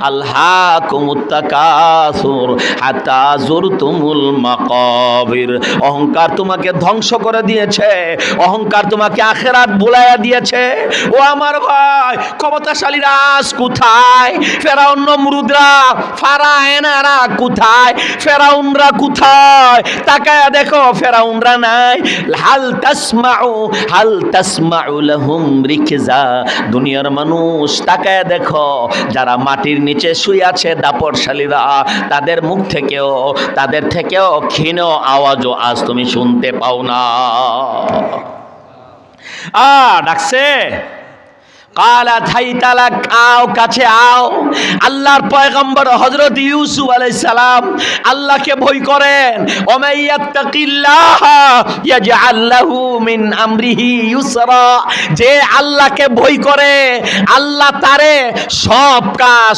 আলহাকুমুত তাকাসুর হাত্তা যুরতুমুল মাকাবির। অহংকার তোমাকে ধ্বংস করে দিয়েছে, অহংকার তোমাকে আখিরাত ভুলাইয়া দিয়েছে। ও আমার ভাই, ক্ষমতাশালী রাজ কোথায়? ফেরাউন নমরুদরা, ফারায়নারা কোথায়? ফেরাউনরা কোথায়? তাকায়া দেখো, ফেরাউনরা নাই। হাল তাসমাউ লাহুম রিকজা। দুনিয়ার মানুষ তাকায়া দেখো, যারা মাটির নিচে শুয়ে আছে দাপটশালীরা, তাদের মুখ থেকেও, তাদের থেকেও ক্ষীণ আওয়াজও আজ তুমি শুনতে পাও না। ডাকছে, কালা থাইতালাক, আও কাছে আও। আল্লাহর পয়গম্বর হযরত ইউসুফ আলাইহিস সালাম আল্লাহকে ভয় করেন। ওমাইয়াত্তাকিল্লাহ ইয়াজআল লাহু মিন আমরিহি ইউসরা। যে আল্লাহকে ভয় করে, আল্লাহ তারে সব কাজ